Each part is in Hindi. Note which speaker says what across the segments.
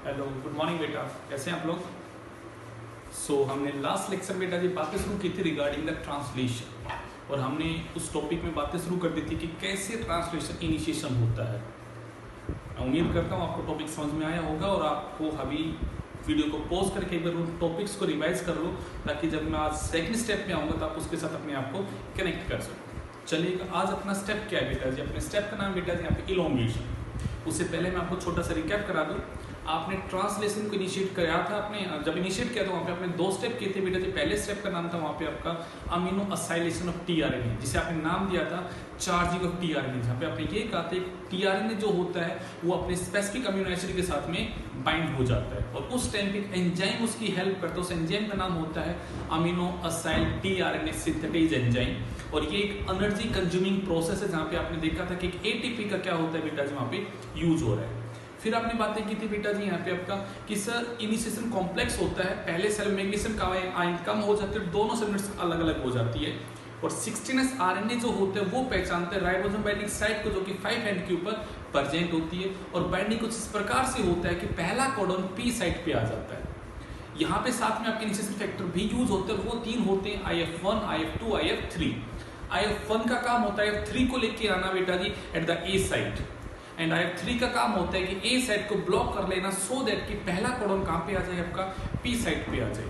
Speaker 1: हेलो, गुड मॉर्निंग बेटा। कैसे हैं आप लोग? हमने लास्ट लेक्चर बेटा जी बातें शुरू की थी रिगार्डिंग द ट्रांसलेशन, और हमने उस टॉपिक में बातें शुरू कर दी थी कि कैसे ट्रांसलेशन इनिशिएशन होता है। मैं उम्मीद करता हूँ आपको टॉपिक समझ में आया होगा और आपको अभी वीडियो को पॉज करके एक बार उन टॉपिक्स को रिवाइज कर लो, ताकि जब मैं आज सेकंड स्टेप में आऊँगा तो आप उसके साथ अपने आप को कनेक्ट कर सको। चलिए, आज अपना स्टेप क्या है बेटा जी? अपने स्टेप का नाम बेटा जी यहाँ पे इलोंगेशन। उससे पहले मैं आपको छोटा सा रिकैप करा दूँ। आपने ट्रांसलेशन को इनिशिएट किया था, आपने जब इनिशिएट किया था वहाँ पे आपने 2 स्टेप किए थे बेटा जी। पहले स्टेप का नाम था वहाँ पे आपका अमीनो असाइलेशन ऑफ टीआरएनए, जिसे आपने नाम दिया था चार्जिंग ऑफ टीआरएनए, जहाँ पे आपने ये कहा था टीआरएनए जो होता है वो अपने स्पेसिफिक अमीनो एसिड के साथ में बाइंड हो जाता है, और उस टाइम पे एंजाइम उसकी हेल्प करता है। उस एंजाइम का नाम होता है अमीनो असाइल टीआरएनए सिंथेटाइज एंजाइम, और ये एक एनर्जी कंज्यूमिंग प्रोसेस है, जहाँ पे आपने देखा था कि एक एटीपी का क्या होता है बेटा जी वहाँ पे यूज हो रहा है। फिर आपने बातें की थी बेटा जी यहाँ पे आपका कि सर इनिशिएशन कॉम्प्लेक्स होता है। पहले सेल मैग्नीशियम का आयन कम हो जाते हैं, दोनों सेगमेंट्स अलग अलग हो जाती है, और 16S आरएनए जो होते हैं वो पहचानते हैं राइबोसोम बाइंडिंग साइट को, जो कि 5 एंड के ऊपर प्रेजेंट होती है, और बाइंडिंग कुछ इस प्रकार से होता है कि पहला कोडन पी साइट पे आ जाता है। यहाँ पे साथ में आपके इनिशिएशन फैक्टर भी यूज होते हैं, और वो 3 होते हैं, IF1, IF2, IF3। IF1 का काम होता है IF3 को लेके आना बेटा जी at the A site, and IF3 का काम होता है कि ए साइट को ब्लॉक कर लेना, सो दैट कि पहला कोडन कहाँ पे आ जाए, आपका पी साइट पे आ जाए।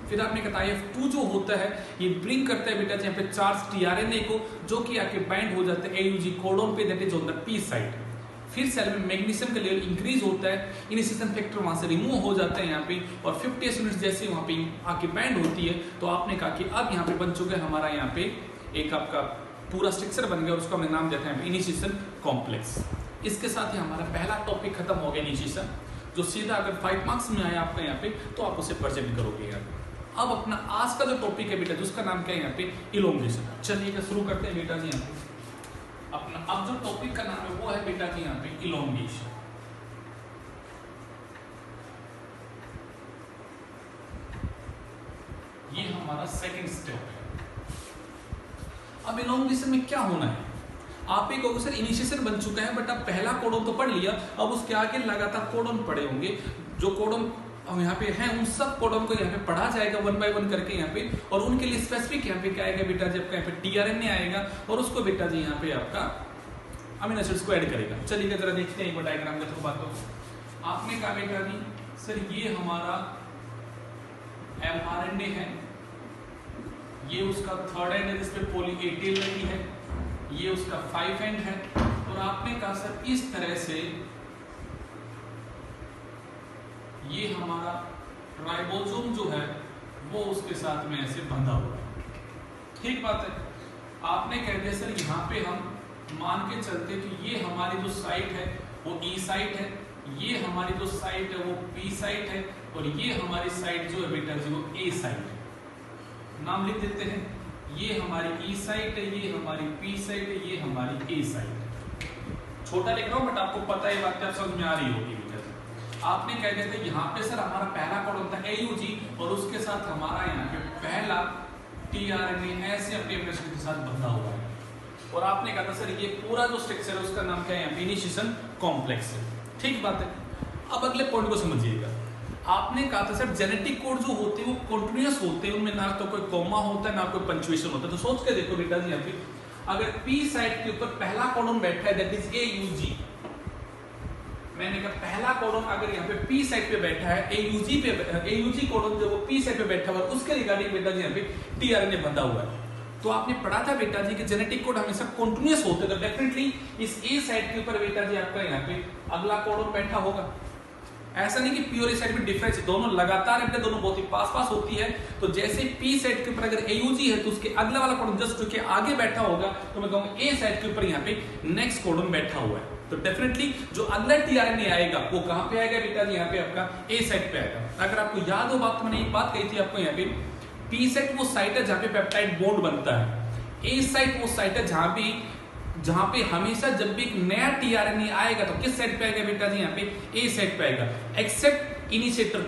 Speaker 1: फिर आपने कहा IF2 जो होता है ये ब्रिंग करता है बेटा जी यहाँ पे चार्ज टीआरएनए को, जो कि आके बाइंड हो जाते हैं AUG कोडन पे, that is on the P site. फिर सेल में मैग्नीशियम का लेवल इंक्रीज होता है, इनिशिएशन फैक्टर वहां से रिमूव हो जाता है यहाँ पे, और 50 यूनिट्स जैसे वहां पे आके बाइंड होती है, तो आपने कहा कि अब यहाँ पे बन चुका है हमारा यहाँ पे एक आपका पूरा स्ट्रक्चर बन गया, और उसको हमने नाम दिया था इनिशिएशन कॉम्प्लेक्स। इसके साथ ही हमारा पहला टॉपिक खत्म हो गया इनिशिएशन, जो सीधा अगर 5 मार्क्स में आया आपका यहाँ पे तो आप उसे प्रेजेंट करोगे यहाँ पे। अब अपना आज का जो टॉपिक है बेटा, जिसका नाम क्या है यहाँ पे इलोंगेशन। चलिए शुरू करते हैं बेटा जी यहाँ पे अपना। अब जो टॉपिक का नाम है वो है बेटा जी यहाँ पे इलोंगेशन। ये हमारा सेकंड स्टेप है। अब इलोंगेशन में क्या होना है? आप एक सर इनिशिएशन बन चुका है, बट अब पहला कोडन तो पढ़ लिया, अब उसके आगे लगातार कोडन पढ़े होंगे। जो कोडन यहाँ पे हैं उन सब कोडन को यहाँ पे पढ़ा जाएगा 1 बाय 1 करके यहाँ पे, और उनके लिए स्पेसिफिक यहाँ पे क्या आएगा बेटा जी, आपका यहाँ पे टीआरएनए आएगा, और उसको बेटा जी यहाँ पे आपका अमीनो एसिड्स को ऐड करेगा। चलिए जरा देखते हैं एक बार डायग्राम के थ्रू बातों। आपने कहा बेटा जी सर ये हमारा mRNA है, ये उसका 3rd एंड है जिसपे पॉली A टेल लगी है, ये उसका 5 एंड है, और आपने कहा सर इस तरह से ये हमारा राइबोसोम जो है वो उसके साथ में ऐसे बंधा हुआ है। ठीक बात है। आपने कह दिया सर यहाँ पे हम मान के चलते कि ये हमारी जो साइट है वो E साइट है, ये हमारी जो साइट है वो P साइट है, और ये हमारी साइट जो है बेटा जी वो A साइट है। नाम लिख देते हैं, ये हमारी E साइट है, ये हमारी P साइट है, ये हमारी A साइट है। छोटा लिख रहा हूं बट आपको पता है बात आप समझ में आ रही होगी बेटा जी। आपने कह दिया था यहाँ पे सर हमारा पहला कोडन था AUG, और उसके साथ हमारा यहाँ पे पहला टीआरएनए ऐसे अपने अमीनो एसिड के साथ बंधा हुआ है, और आपने कहा था सर ये पूरा जो स्ट्रक्चर है उसका नाम क्या है यहाँ पे इनिशिएशन कॉम्प्लेक्स है। ठीक बात है। अब अगले पॉइंट को समझिएगा। आपने कहा था सर जेनेटिक कोड जो होते हैं वो कॉन्टिन्यूअस होते हैं, उनमें ना तो कोई कॉमा होता है ना कोई पंक्चुएशन होता है। तो सोच के देखो बेटा जी यहाँ पे अगर P साइट के ऊपर पहला कोडन बैठा है दैट इज AUG, मैंने कहा पहला कोडन अगर यहाँ पे P साइट पे बैठा है AUG कोडन जो वो P साइट पे बैठा हुआ है, उसके रिगार्डिंग बेटा जी यहाँ पे टीआरएनए बंधा हुआ है। तो आपने पढ़ा था बेटा जी कि जेनेटिक कोड हमेशा कॉन्टिन्यूअस होते हैं, तो डेफिनेटली इस A साइट के ऊपर बेटा जी आपका यहाँ पे अगला कोडन बैठा होगा। ऐसा नहीं कि P और A साइड में डिफरेंस है, दोनों लगातार है, दोनों बहुत ही पास पास होती है। तो जैसे P साइड के ऊपर अगर AUG है तो उसके अगला वाला कोडन जस्ट जो कि आगे बैठा होगा, तो मैं कहूंगा A साइड के ऊपर यहाँ पे नेक्स्ट कोडन बैठा हुआ है। तो डेफिनेटली जो अगला टीआरएनए आएगा वो कहाँ पे आएगा बेटा जी यहाँ पे आपका A साइड पे आएगा। अगर आपको याद हो बात, तो मैंने एक बात कही थी आपको यहाँ पे P साइट वो साइट है जहाँ पे पेप्टाइड बॉन्ड बनता है, A साइट वो साइट है जहां पे हमेशा जब भी एक नया टीआरएनए आएगा तो किस साइड पे आएगा बेटा जी यहाँ पे A साइड पे आएगा, एक्सेप्ट इनिशिएटर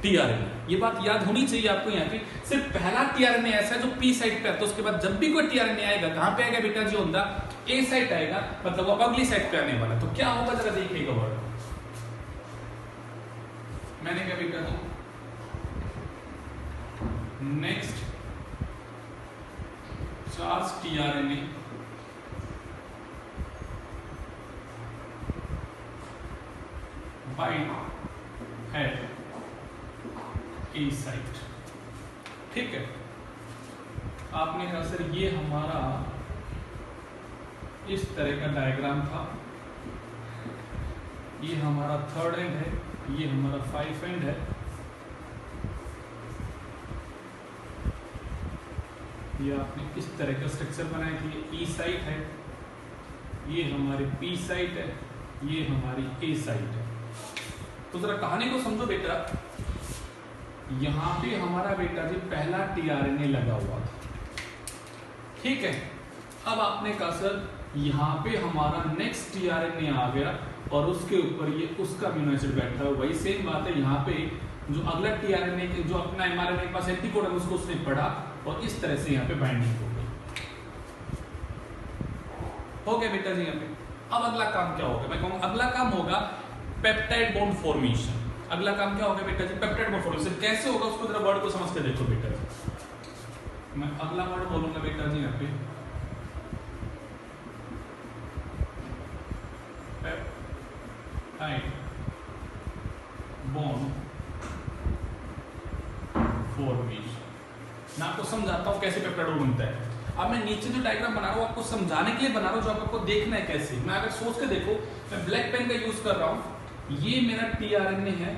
Speaker 1: टीआरएनए। ये बात याद होनी चाहिए आपको। यहाँ पे सिर्फ पहला टीआरएनए ऐसा है जो P साइड पे है, तो उसके बाद जब भी कोई टीआरएनए आएगा कहां पे आएगा बेटा जी ऑन द A साइड आएगा, मतलब वो अगली साइड पे आने वाला। तो क्या होगा जरा देखिएगा वर्ड, मैंने क्या बेटा था next charge tRNA bind at A site. ठीक है, आपने कहा सर ये हमारा इस तरह का डायग्राम था, ये हमारा थर्ड एंड है, ये हमारा 5 एंड है, ये आपने इस तरह का स्ट्रक्चर बनाया थी, ये ई साइट है, ये हमारी पी साइट है, ये हमारी ए साइट है। तो जरा कहानी को समझो बेटा, यहां पे हमारा बेटा जी पहला टीआरएनए लगा हुआ था। ठीक है, अब आपने कहा सर यहाँ पे हमारा नेक्स्ट टीआरएनए आ गया और उसके ऊपर ये उसका अमीनो एसिड बैठा है। वही सेम बात है, यहाँ पे जो अगला टीआरएनए जो अपना एमआरएनए के पास एंटीकोड है उसको उसने पढ़ा और इस तरह से यहाँ पे बाइंडिंग हो गया बेटा जी यहाँ पे। अब अगला काम क्या होगा, मैं कहूँगा अगला काम होगा पेप्टाइड बॉन्ड फॉर्मेशन। अगला काम क्या होगा बेटा जी, पेप्टाइड बॉन्ड फॉर्मेशन। कैसे होगा उसको जरा वर्ड को समझ के देखो बेटा जी। मैं अगला वर्ड बोलूंगा बेटा जी यहाँ पे पेप्टाइड बॉन्ड फॉर्मेशन। मैं आपको समझाता हूँ कैसे पेप्टाइड बॉन्ड बनता है। अब मैं नीचे जो डायग्राम बना रहा हूँ आपको समझाने के लिए बना रहा हूँ, जो आपको देखना है कैसे। मैं अगर सोच के देखो, मैं ब्लैक पेन का यूज कर रहा हूँ, ये मेरा टीआरएनए है,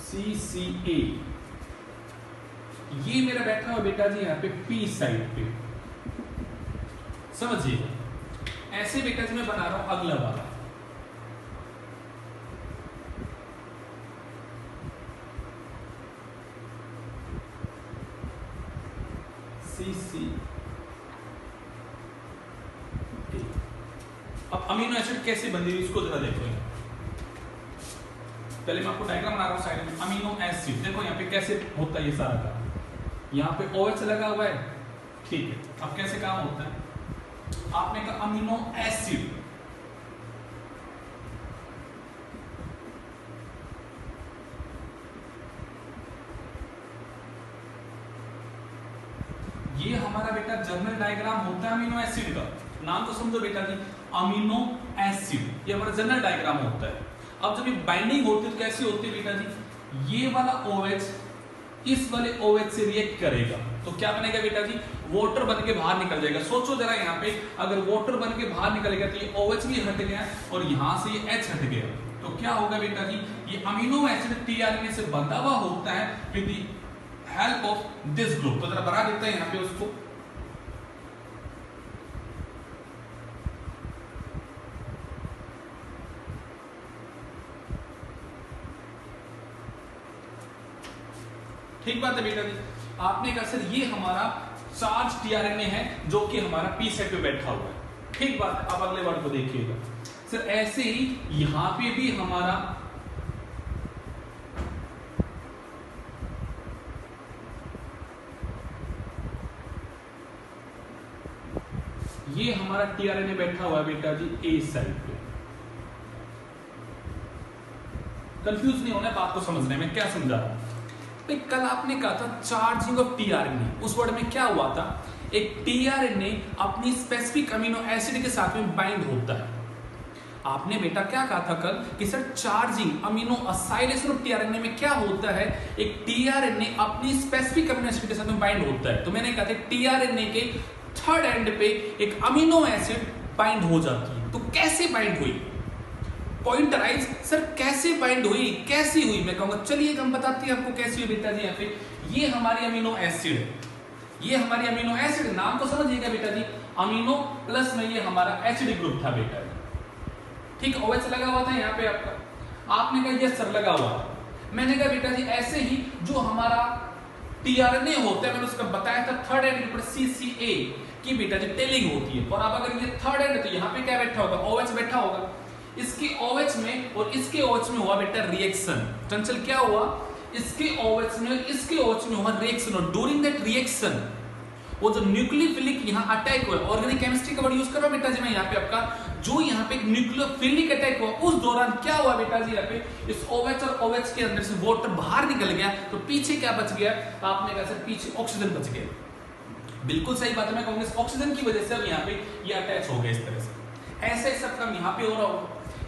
Speaker 1: CCA, ये मेरा बैठा हुआ बेटा जी यहाँ पे पी साइड पे, समझिए। ऐसे बेटा जी मैं बना रहा हूं अगला वाला, CCA। अब अमीनो एसिड कैसे बन रही है इसको जरा देखो। पहले मैं आपको डायग्राम बना रहा हूं साइड में। अमीनो एसिड देखो यहाँ पे कैसे होता है ये सारा काम। यहाँ पे OH लगा हुआ है, ठीक है। अब कैसे काम होता है, आपने कहा अमीनो एसिड, ये हमारा बेटा जर्नल डायग्राम होता है अमीनो एसिड का। नाम तो समझो बेटा जी, अमीनो एसिड, ये हमारा जनरल डायग्राम होता है। अब जब ये बाइंडिंग होती है तो कैसी होती है बेटा जी, ये वाला OH इस वाले OH से रिएक्ट करेगा तो क्या बनेगा बेटा जी, वाटर बन के बाहर निकल जाएगा। सोचो जरा यहाँ पे, अगर वाटर बन के बाहर निकलेगा तो ये OH भी हट गया और यहाँ से ये H हट गया, तो क्या होगा बेटा जी, ये अमीनो एसिड टीआरएनए से बंधा हुआ होता है with the help of this group. तो जरा बना देते हैं यहाँ पे उसको। ठीक बात है बेटा जी। आपने कहा सर ये हमारा चार्ज टीआरएनए है जो कि हमारा पी साइड पे बैठा हुआ है, ठीक बात है। अब अगले वर्ड को देखिएगा सर, ऐसे ही यहां पे भी हमारा ये हमारा टीआरएनए बैठा हुआ है बेटा जी ए साइड पे। कंफ्यूज नहीं होना, बात को समझने में क्या समझा रहा हूं। तो कल आपने कहा था चार्जिंग ऑफ टीआरएनए, उस वर्ड में क्या हुआ था, एक टीआरएनए अपनी स्पेसिफिक अमीनो एसिड के साथ में बाइंड होता है। आपने बेटा क्या कहा था कल कि sir charging amino acylation of tRNA में क्या होता है, एक टीआरएनए अपनी स्पेसिफिक अमीनो एसिड के साथ में बाइंड होता है। तो मैंने कहा था टीआरएनए के थर्ड एंड पे एक अमीनो एसिड बाइंड हो जाती है। तो कैसे बाइंड हुई, पॉइंट राइज सर कैसे बाइंड हुई, कैसी हुई, मैं कहूंगा चलिए हम बताते हैं आपको कैसी हुई बेटा जी। यहाँ पे ये हमारी अमीनो एसिड है, ये हमारी अमीनो एसिड, नाम को समझिएगा बेटा जी, अमीनो प्लस में ये हमारा एसिड ग्रुप था बेटा जी, ठीक। OH लगा हुआ था यहाँ पे आपका, आपने कहा ये सर लगा हुआ, मैंने कहा बेटा जी ऐसे ही जो हमारा टीआरएनए होता है, मैंने उसका बताया था थर्ड एंड पर CCA की बेटा जी टेलिंग होती है। और अब अगर ये थर्ड एंड है तो यहाँ पे क्या बैठा होगा, OH बैठा होगा। इसके OH में और इसके OH में हुआ बेटा रिएक्शन। चंचल क्या हुआ, इसके OH में इसके OH में हुआ रिएक्शन, और ड्यूरिंग दैट रिएक्शन वो जो न्यूक्लियोफिलिक यहाँ अटैक हुआ, ऑर्गेनिक केमिस्ट्री का वर्ड यूज कर रहा हूं बेटा जी मैं यहाँ पे आपका, जो यहाँ पे न्यूक्लियोफिलिक अटैक हुआ उस दौरान क्या हुआ बेटा जी, यहाँ पे इस OH और OH के अंदर से वाटर बाहर निकल गया, तो पीछे क्या बच गया, आपने कहा सर पीछे ऑक्सीजन बच गया। बिल्कुल सही बात है, मैं कहूंगा ऑक्सीजन की वजह से अब यहाँ पे ये अटैच हो गया इस तरह से। ऐसे सब काम यहाँ पे हो रहा होगा,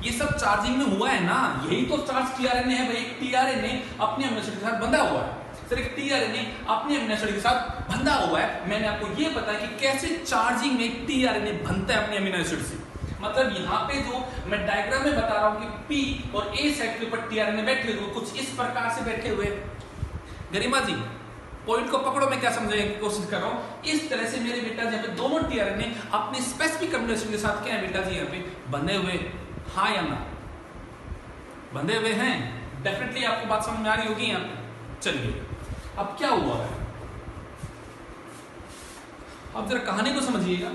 Speaker 1: ये सब चार्जिंग में हुआ है ना, यही तो चार्ज टीआरएनए है भाई। एक टीआरएनए अपने अमीनो एसिड के साथ बंधा हुआ है सर, एक टीआरएनए अपने अमीनो एसिड के साथ बंधा हुआ है। मैंने आपको ये बताया कि कैसे चार्जिंग में टीआरएनए बनता है अपने अमीनो एसिड से। मतलब यहाँ पे जो मैं डायग्राम में बता रहा हूँ कि पी और ए साइड के ऊपर टीआरएनए बैठे हुए कुछ इस प्रकार से बैठे हुए। गरिमा जी पॉइंट को पकड़ो, मैं क्या समझाने की कोशिश कर रहा हूँ। इस तरह से मेरे बेटा जी दोनों टीआरएनए अपने स्पेसिफिक अमीनो एसिड के साथ क्या है बेटा जी यहाँ पे बंधे हुए, हाँ या ना, बंधे हुए हैं। डेफिनेटली आपको बात समझ में आ रही होगी यहाँ पे। चलिए अब क्या हुआ है, अब जरा कहानी को समझिएगा।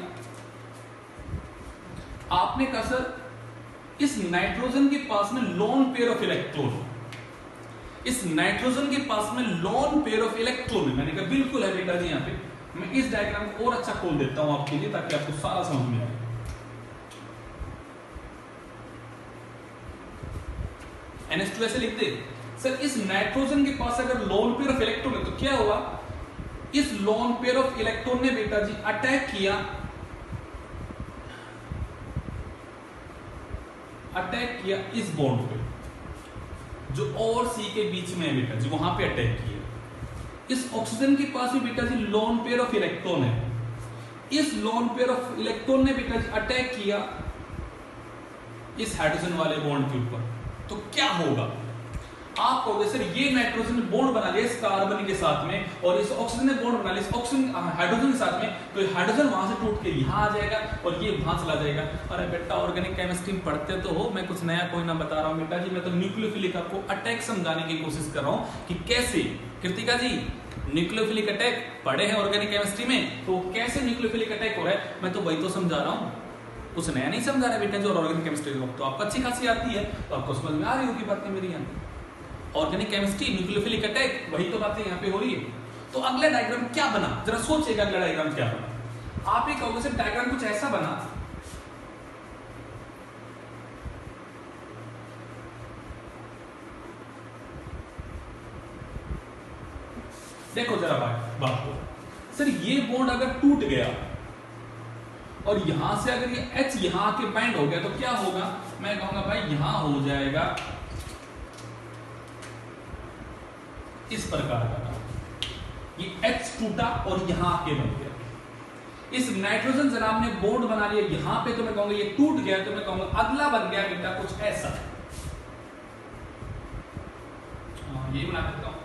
Speaker 1: आपने कहा सर इस नाइट्रोजन के पास में लोन पेयर ऑफ इलेक्ट्रॉन, इस नाइट्रोजन के पास में लोन पेयर ऑफ इलेक्ट्रॉन है। मैंने कहा बिल्कुल है बेटा जी। यहाँ पे मैं इस डायग्राम को और अच्छा खोल देता हूं आपके लिए ताकि आपको सारा समझ में आए। NH2 ऐसे लिख दे सर, इस नाइट्रोजन के पास अगर लोन पेयर ऑफ इलेक्ट्रॉन है तो क्या हुआ, इस लोन पेयर ऑफ इलेक्ट्रॉन ने बेटा जी अटैक किया, इस बॉन्ड पे जो O और C के बीच में है बेटा जी, वहां पे अटैक किया। इस ऑक्सीजन के पास भी बेटा जी लोन पेयर ऑफ इलेक्ट्रॉन है, इस लोन पेयर ऑफ इलेक्ट्रॉन ने बेटा जी अटैक किया इस हाइड्रोजन वाले बॉन्ड के ऊपर। तो क्या होगा, आप कहोगे सर ये नाइट्रोजन ने बॉन्ड बना लिया इस कार्बन के साथ में और इस ऑक्सीजन ने बॉन्ड बना लिया इस ऑक्सीजन हाइड्रोजन के साथ में, तो हाइड्रोजन वहां से टूट के यहां आ जाएगा और ये वहां चला जाएगा। अरे बेटा ऑर्गेनिक केमिस्ट्री में पढ़ते तो हो, मैं कुछ नया कोई ना बता रहा हूं बेटा जी, मैं तो न्यूक्लियोफिलिक आपको अटैक समझाने की कोशिश कर रहा हूं कि कैसे। कृतिका जी न्यूक्लियोफिलिक अटैक पढ़े हैं ऑर्गेनिक केमिस्ट्री में, तो कैसे न्यूक्लियोफिलिक अटैक हो रहा है, मैं तो वही तो समझा रहा हूँ, कुछ नया नहीं समझा रहा बेटा जो ऑर्गेनिक केमिस्ट्री तो आपको अच्छी खासी आती है, तो आपको समझ में आ रही होगी बातें मेरी। यहाँ ऑर्गेनिक केमिस्ट्री न्यूक्लियोफिलिक अटैक वही तो बातें यहाँ पे हो रही है। तो अगला डायग्राम क्या बना, जरा सोचिएगा अगला डायग्राम क्या बना। आप ये कहोगे सर डायग्राम कुछ ऐसा बना, देखो जरा बात को सर, ये बॉन्ड अगर टूट गया और यहां से अगर ये H यहां आके बाइंड हो गया तो क्या होगा, मैं कहूंगा भाई यहां हो जाएगा इस प्रकार का, ये H टूटा और यहां आके बन गया। इस नाइट्रोजन जनाब ने बॉन्ड बना लिया यहां पे, तो मैं कहूंगा ये टूट गया, तो मैं कहूंगा अगला बन गया बेटा कुछ ऐसा। ये बना देता हूं,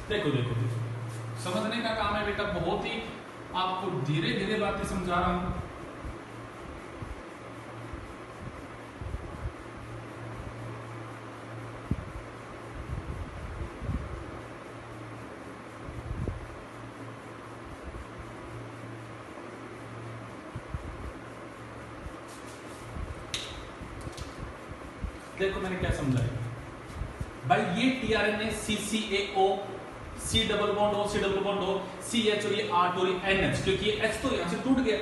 Speaker 1: देखो देखो देखो समझने का काम है बेटा, बहुत ही आपको धीरे धीरे बातें समझा रहा हूं। देखो मैंने क्या समझाया भाई, ये tRNA CCAO, C double bond O, C double bond O, CH और ये R और ये NH, क्योंकि ये H तो यहां से टूट गया।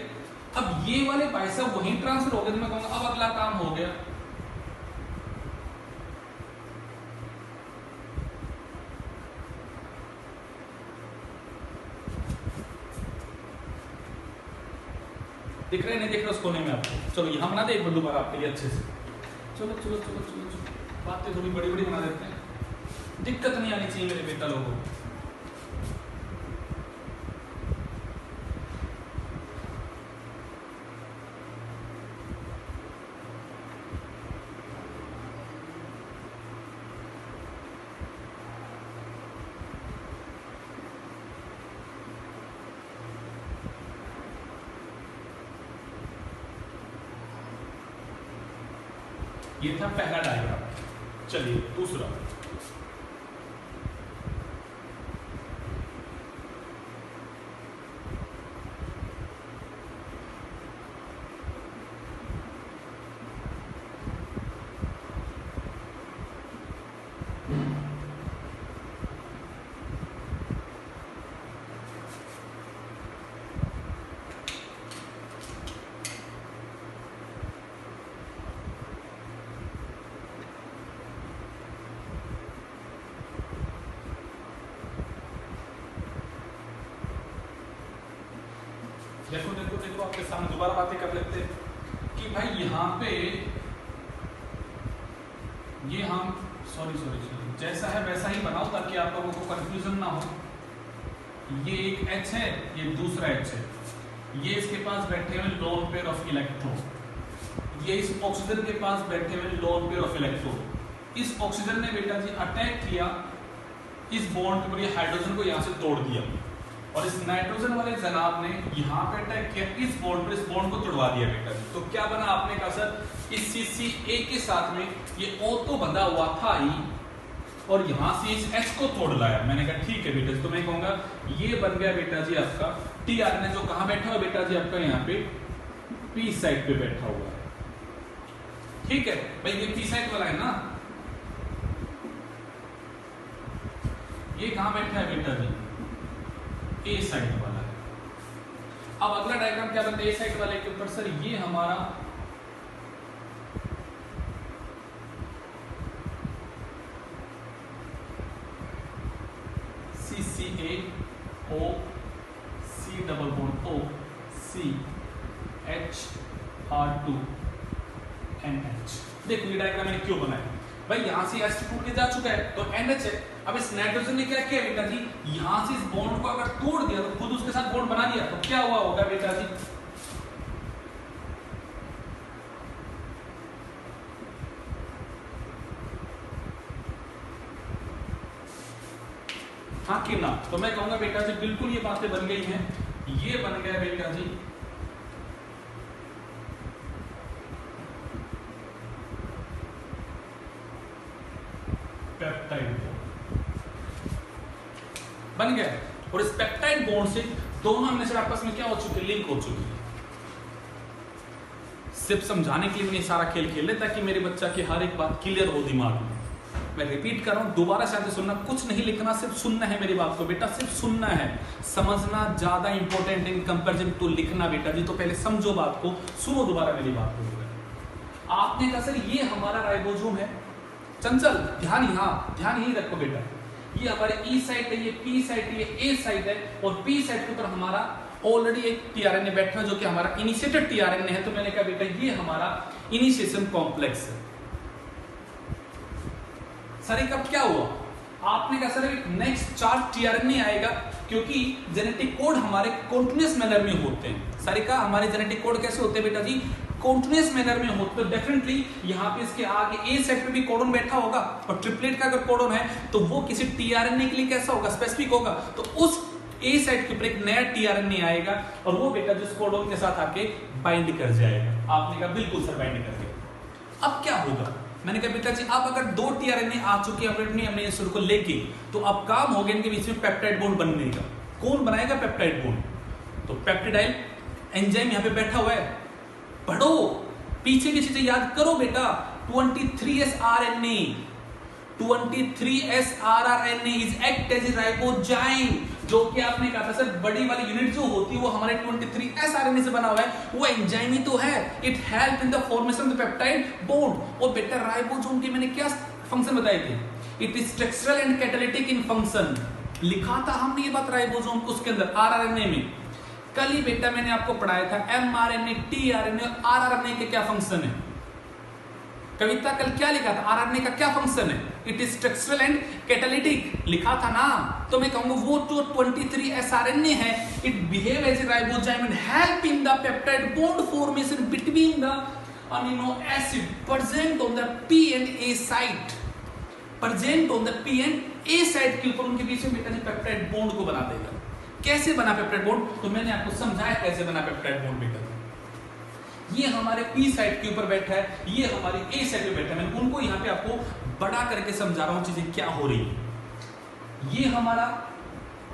Speaker 1: अब ये वाले भाई साहब वहीं ट्रांसफर हो गए, तो मैं कहूंगा अब अगला काम हो गया। दिख रहे नहीं दिख रहे उस कोने में आपको, चलो यहां बना दे एक बार दोबारा आपके लिए अच्छे से। चलो चलो चलो चलो चलो, बातें थोड़ी बड़ी बड़ी बना देते हैं, दिक्कत नहीं आनी चाहिए मेरे बेटा लोगों को। ये था पहला डायग्राम, चलिए दूसरा। देखो देखो देखो आपके सामने दोबारा बातें कर लेते हैं कि भाई यहाँ पे ये हम सॉरी जैसा है वैसा ही बनाओ ताकि आप लोगों को कंफ्यूजन ना हो। ये एक H है, ये दूसरा H है, ये इसके पास बैठे हुए लोन पेयर ऑफ इलेक्ट्रॉन, ये इस ऑक्सीजन के पास बैठे हुए लोन पेयर ऑफ इलेक्ट्रॉन। इस ऑक्सीजन ने बेटा जी अटैक किया इस बॉन्ड पर, ये हाइड्रोजन को यहाँ से तोड़ दिया, और इस नाइट्रोजन वाले जनाब ने यहाँ पे अटैक किया इस बॉन्ड पर, इस बॉन्ड को तोड़वा दिया बेटा जी। तो क्या बना, आपने कहा सर इस CCA के साथ में ये O तो बंधा हुआ था ही, और यहाँ से इस H को तोड़ लाया। मैंने कहा ठीक है बेटा जी, तो मैं कहूँगा ये बन गया बेटा जी आपका tRNA, जो कहाँ बैठा हुआ बेटा जी आपका यहाँ पे P साइड पे बैठा हुआ है। ठीक है भाई, ये P साइड वाला है ना, ये कहाँ बैठा है बेटा जी, A साइड वाला है। अब अगला डायग्राम क्या बनता है A साइड वाले के ऊपर, सर ये हमारा CCA O C double bond O C H R2 NH। देखो ये डायग्राम मैंने क्यों बनाया भाई, यहां से H टूट के जा चुका है तो NH है। अब इस नाइट्रोजन ने क्या किया बेटा जी, यहां से इस बॉन्ड को अगर तोड़ दिया तो खुद उसके साथ बॉन्ड बना दिया, तो क्या हुआ होगा बेटा जी, हाँ कि ना। तो मैं कहूंगा बेटा जी बिल्कुल ये बातें बन गई हैं। ये बन गया बेटा जी पेप्टाइड बन गया, और इस पेप्टाइड बॉन्ड से दोनों अमीनो एसिड आपस में क्या हो चुके, लिंक हो चुके हैं। सिर्फ समझाने के लिए मैंने सारा खेल खेल लिया ताकि मेरे बच्चा की हर एक बात क्लियर हो दिमाग में। मैं रिपीट कर रहा हूं, दोबारा शायद सुनना, कुछ नहीं लिखना, सिर्फ सुनना है मेरी बात को बेटा, सिर्फ सुनना है। समझना ज्यादा इंपॉर्टेंट इन कंपैरिजन टू लिखना बेटा जी। तो पहले समझो बात को, सुनो दोबारा मेरी बात को। आपने कहा सर ये हमारा राइबोसोम है, चंचल ध्यान यही रखो बेटा, ये हमारे E साइट है, ये P साइट है, ये A साइट है, और P साइट के ऊपर हमारा ऑलरेडी एक tRNA बैठा है जो कि हमारा इनिशिएटेड tRNA है। तो मैंने कहा बेटा ये हमारा इनिशिएशन कॉम्प्लेक्स है। सर ये कब क्या हुआ, आपने कहा सर नेक्स्ट 4 tRNA आएगा, क्योंकि जेनेटिक कोड हमारे कॉन्टिन्यूअस मैनर में होते हैं। सर का हमारे जेनेटिक कोड कैसे होते हैं बेटा जी, कॉन्टिन्यूअस मैनर में होते। तो डेफिनेटली यहाँ पे इसके आगे A साइट पे भी कोडन बैठा होगा, और ट्रिपलेट का अगर कोडन है तो वो किसी tRNA के लिए कैसा होगा, स्पेसिफिक होगा। तो उस A साइट के ऊपर एक नया tRNA आएगा, और वो बेटा जिस कोडन के साथ आके बाइंड कर जाएगा। आपने कहा बिल्कुल सर बाइंड कर गया। अब क्या होगा, मैंने कहा बेटा जी अब अगर 2 tRNA आ चुके हैं अपने अमीनो एसिड को लेके, तो अब काम हो गया इनके बीच में पेप्टाइड बॉन्ड बनने का। कौन बनाएगा पेप्टाइड बॉन्ड, तो पेप्टिडाइल एंजाइम यहाँ पे बैठा हुआ है। पढ़ो, पीछे की चीजें याद करो बेटा। 23S RNA, 23S RNA is act as a ribozyme, जो कि आपने कहा था सर बड़ी वाली यूनिट जो होती है वो हमारे 23S RNA से बना हुआ है, वो एंजाइम ही तो है। It help in the formation of the peptide bond. और बेटा राइबोसोम की मैंने क्या फंक्शन बताई थी, it is structural and catalytic in function. लिखा था हमने ये बात राइबोसोम को उसके अंदर RNA में। कल ही बेटा मैंने आपको पढ़ाया था mRNA, tRNA और rRNA के क्या फंक्शन है। कविता कल क्या लिखा था, RNA का क्या फंक्शन है, it is structural and catalytic लिखा था ना। तो मैं कहूंगा वो जो 23S RNA है, it behave as a ribozyme and help in the peptide bond formation between the amino acid present on the P and A site, present on the P and A site के ऊपर उनके बीच में बेटा जी पेप्टाइड बॉन्ड को बना देगा। कैसे बना पेप्टाइड बॉन्ड, तो मैंने आपको समझाया कैसे बना पेप्टाइड बॉन्ड बेटा। ये हमारे P साइट के ऊपर बैठा है, ये हमारी A साइट पे बैठा है। मैं उनको यहाँ पे आपको बड़ा करके समझा रहा हूँ चीजें क्या हो रही है। ये हमारा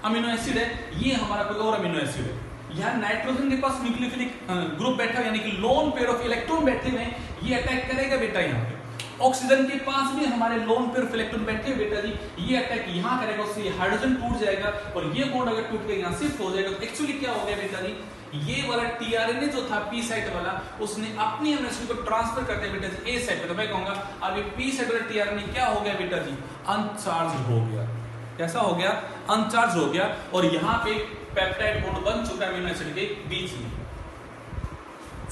Speaker 1: अमीनो एसिड है, ये हमारा कोई और अमीनो एसिड है। यहाँ नाइट्रोजन के पास न्यूक्लियोफिलिक ग्रुप बैठा है, यानी कि लोन पेयर ऑफ इलेक्ट्रॉन बैठे हुए हैं। ये अटैक करेगा बेटा यहाँ पे, ऑक्सीजन के पास भी हमारे लोन पेयर ऑफ इलेक्ट्रॉन बैठे हैं बेटा जी, ये अटैक यहां करेगा, उससे हाइड्रोजन टूट जाएगा और ये बॉन्ड अगर टूट के यहां शिफ्ट हो जाएगा तो एक्चुअली क्या हो गया बेटा जी, ये वाला टीआरएनए जो था पी साइट वाला उसने अपनी एमिनो को ट्रांसफर कर दिया बेटा जी ए साइट पे। तो मैं कहूंगा अब ये पी साइट वाला टीआरएनए क्या हो गया बेटा जी, अनचार्ज हो गया। कैसा हो गया, अनचार्ज हो गया और यहां पे पेप्टाइड बॉन्ड बन चुका है अमीनो एसिड के बीच में।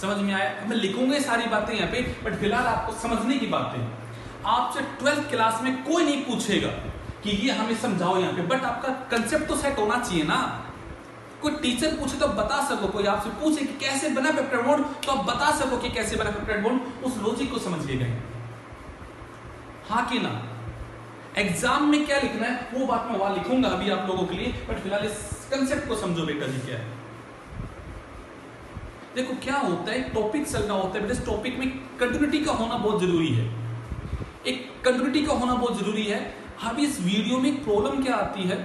Speaker 1: समझ में आया? मैं लिखूंगा सारी बातें यहाँ पे, बट फिलहाल आपको समझने की बातें। आपसे 12th क्लास में कोई नहीं पूछेगा कि ये हमें समझाओ यहाँ पे, बट आपका कंसेप्ट तो सेट होना चाहिए ना। कोई टीचर पूछे तो बता सको, कोई आपसे पूछे कि कैसे बना पेप्टाइड बॉन्ड तो आप बता सको कि कैसे बना पेप्टाइड बॉन्ड, उस लॉजिक को समझिएगा। हाँ कि ना? एग्जाम में क्या लिखना है वो बात मैं वहां लिखूंगा अभी आप लोगों के लिए, बट फिलहाल इस कंसेप्ट को समझो बेटा जी क्या है। देखो क्या होता है, टॉपिक चलना होता है, इस टॉपिक में कंटिन्यूटी का होना बहुत जरूरी है। एक कंटिन्यूटी का होना बहुत जरूरी है। अब इस वीडियो में एक प्रॉब्लम क्या आती है,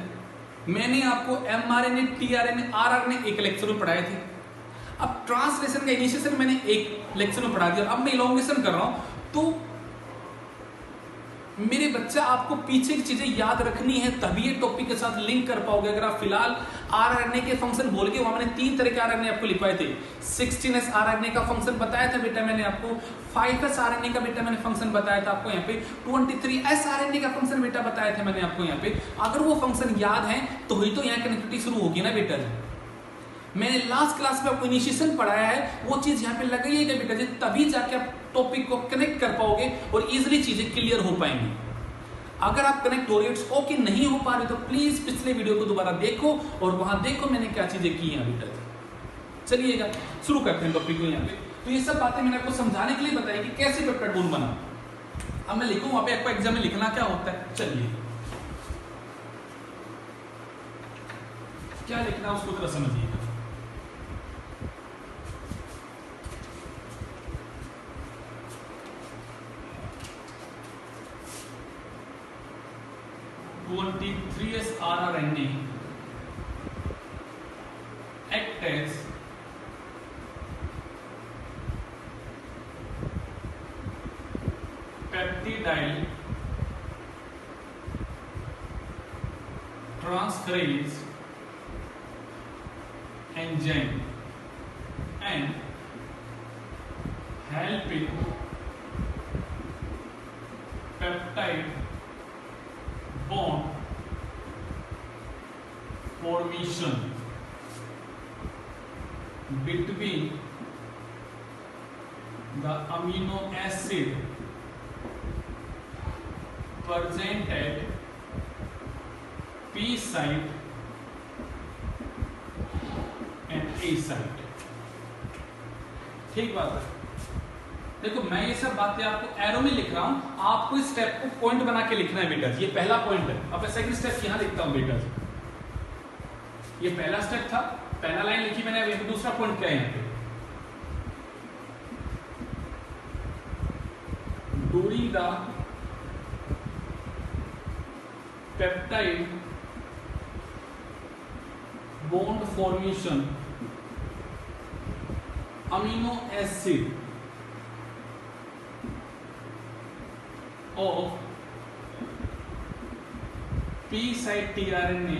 Speaker 1: मैंने आपको mRNA, tRNA, rRNA एक लेक्चर में पढ़ाए थे। अब ट्रांसलेशन का इनिशिएशन मैंने एक लेक्चर में पढ़ा दिया, अब मैं इलॉन्गेशन कर रहा हूं तो मेरे बच्चा आपको पीछे की चीजें याद रखनी है, तभी ये टॉपिक के साथ लिंक कर पाओगे। अगर आप फिलहाल आरआरएनए के फंक्शन बोल के, वहां मैंने 3 तरह के आरआरएनए आपको लिखवाए थे। 16s आरआरएनए का फंक्शन बताया था बेटा मैंने आपको, 5s आरआरएनए का बेटा मैंने फंक्शन बताया था आपको यहाँ पे, 23s आरआरएनए का फंक्शन बेटा बताया था मैंने आपको यहाँ पे। अगर वो फंक्शन याद है तो ही तो यहाँ कनेक्टिविटी शुरू होगी ना बेटा जी। मैंने लास्ट क्लास में आपको इनिशिएशन पढ़ाया है, वो चीज यहाँ पे लगाइएगा बेटा जी, तभी जाके आप टॉपिक को कनेक्ट कर पाओगे और इजीली चीजें क्लियर हो पाएंगी। अगर आप कनेक्ट हो रहे हो ओके नहीं हो पा रहे तो प्लीज पिछले वीडियो को दोबारा देखो और वहां देखो मैंने क्या चीजें की हैं बेटा जी। चलिएगा शुरू करते हैं टॉपिक को यहाँ पे। तो ये सब बातें मैंने आपको समझाने के लिए बताई कि कैसे पेप्टाइड बॉन्ड बना। अब मैं लिखूं वहां पे, आपको एग्जाम में लिखना क्या होता है, चलिए क्या लिखना है उसको थोड़ा समझिएगा। (23s rRNA act as peptidyl transferase enzyme and help in peptide bond formation between the amino acid present at P site and A site। ठीक बात है। देखो मैं ये सब बातें आपको एरो में लिख रहा हूं, आपको इस स्टेप को पॉइंट बना के लिखना है बेटा जी। ये पहला पॉइंट है। अब मैं सेकंड स्टेप यहां लिखता हूं बेटा जी। ये पहला स्टेप था, पहला लाइन लिखी मैंने, अब दूसरा पॉइंट क्या है यहाँ पे, during the peptide bond formation amino acid of P site tRNA